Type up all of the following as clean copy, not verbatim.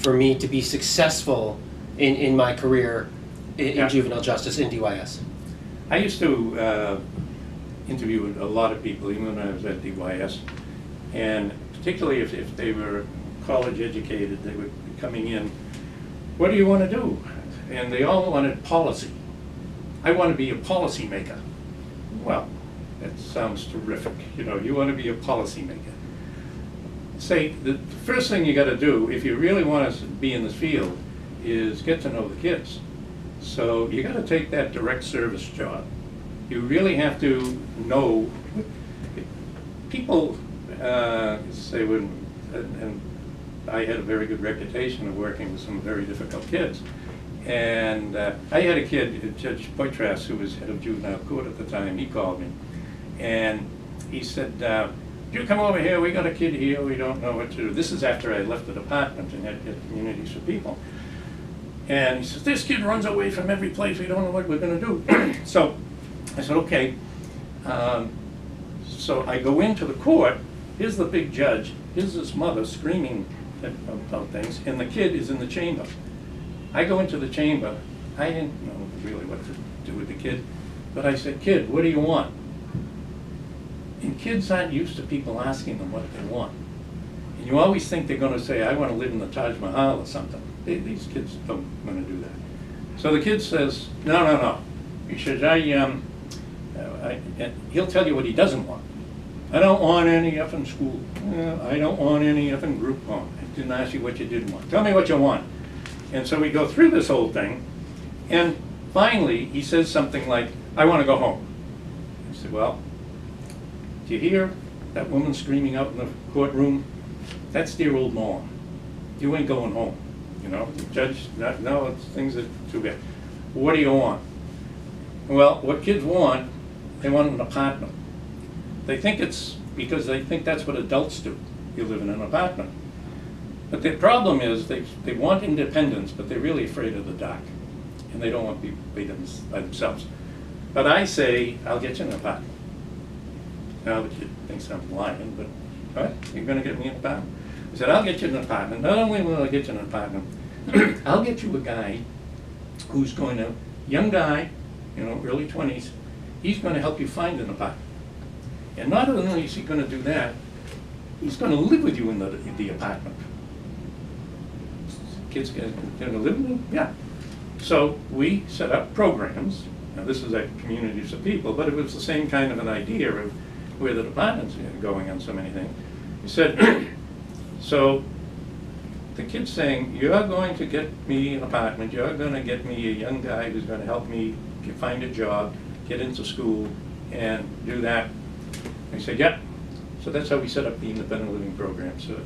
for me to be successful in my career in juvenile justice, in DYS? I used to interview a lot of people, even when I was at DYS, and particularly if they were college educated, they would be coming in, what do you want to do? And they all wanted policy. I want to be a policy maker. Well, that sounds terrific. You know, you want to be a policy maker. Say, the first thing you got to do, if you really want to be in this field, is get to know the kids. So you got to take that direct service job. You really have to know people. Say and I had a very good reputation of working with some very difficult kids. And I had a kid, Judge Poitras, who was head of juvenile court at the time. He called me, and he said, "You come over here. We got a kid here. We don't know what to do." This is after I left the department and had communities for people. And he says, "This kid runs away from every place. We don't know what we're going to do." So I said, "Okay." So I go into the court. Here's the big judge. Here's his mother screaming about things, and the kid is in the chamber. I go into the chamber. I didn't know really what to do with the kid, but I said, "Kid, what do you want?" And kids aren't used to people asking them what they want. And you always think they're going to say, "I want to live in the Taj Mahal" or something. These kids don't want to do that. So the kid says, no. He says, and he'll tell you what he doesn't want. "I don't want any effing school. I don't want any effing group home. I didn't ask you what you didn't want. Tell me what you want." And so we go through this whole thing, and finally he says something like, "I want to go home." I said, "Well, do you hear that woman screaming out in the courtroom? That's dear old mom. You ain't going home. You know, judge, no, it's things are too bad. What do you want?" Well, what kids want, they want an apartment. They think it's because they think that's what adults do. You live in an apartment. But the problem is they want independence, but they're really afraid of the dark. And they don't want to be by themselves. But I say, "I'll get you an apartment." Now the kid thinks I'm lying, but what? You're going to get me an apartment? I said, "I'll get you an apartment. Not only will I get you an apartment, I'll get you a guy who's going to, young guy, you know, early 20s, he's going to help you find an apartment. And not only is he going to do that, he's going to live with you in the apartment." Kids going to live with him? Yeah. So we set up programs. Now this is at communities of people, but it was the same kind of an idea of where the department's going on so many things. He said, so the kid's saying, "You're going to get me an apartment, you're going to get me a young guy who's going to help me find a job, get into school, and do that." And he said, "Yep." So that's how we set up the independent living programs for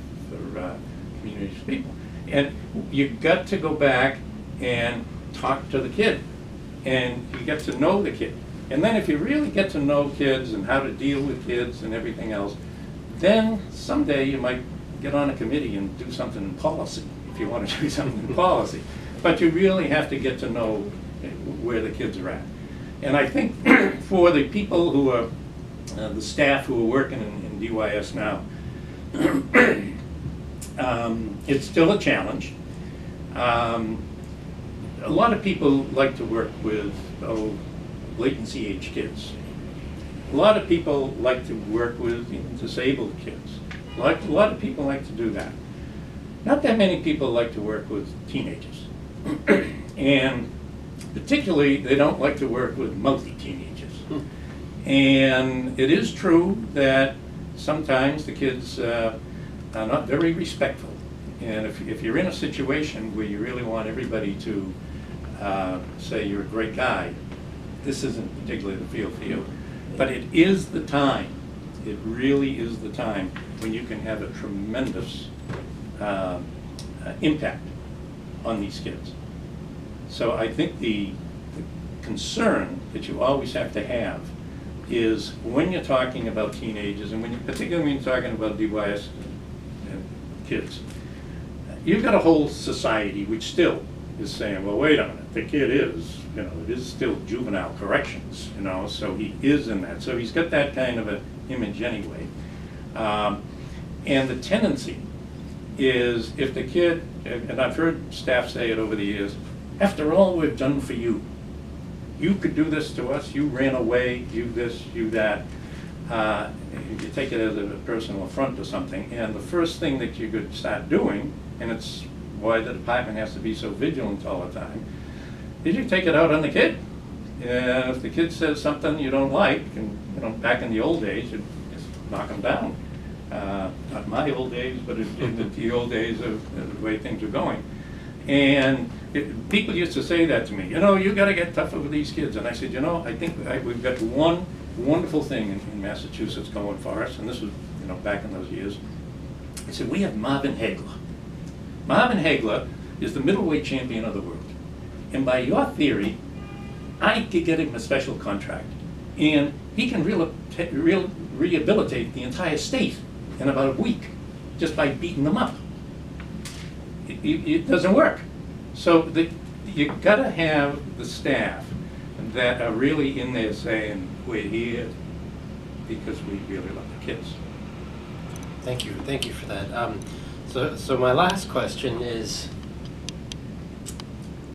communities of people. And you've got to go back and talk to the kid, and you get to know the kid. And then if you really get to know kids and how to deal with kids and everything else, then someday you might get on a committee and do something in policy, if you want to do something in policy. But you really have to get to know where the kids are at. And I think for the people who are, the staff who are working in DYS now, it's still a challenge. A lot of people like to work with latency age kids. A lot of people like to work with disabled kids. A lot of people like to do that. Not that many people like to work with teenagers. And particularly, they don't like to work with mouthy teenagers. And it is true that sometimes the kids are not very respectful. And if you're in a situation where you really want everybody to say you're a great guy, this isn't particularly the field for you. But it is the time, it really is the time when you can have a tremendous impact on these kids. So I think the concern that you always have to have is when you're talking about teenagers, and particularly when you're talking about DYS kids, you've got a whole society which still is saying, well, wait a minute, the kid is, you know, it is still juvenile corrections, you know, so he is in that. So he's got that kind of an image anyway. And the tendency is if the kid, and I've heard staff say it over the years, after all we've done for you, you could do this to us, you ran away, you this, you that. You take it as a personal affront or something, and the first thing that you could start doing, and it's why the department has to be so vigilant all the time, is you take it out on the kid. And if the kid says something you don't like, and back in the old days, you just knock them down. Not my old days, but in the old days of the way things were going. And people used to say that to me, you got to get tougher with these kids. And I said, I think we've got one wonderful thing in Massachusetts going for us, and this was, back in those years. I said, we have Marvin Hagler. Marvin Hagler is the middleweight champion of the world. And by your theory, I could get him a special contract. And he can rehabilitate the entire state in about a week just by beating them up. It doesn't work. So you've got to have the staff that are really in there saying, we're here because we really love the kids. Thank you for that. So my last question is,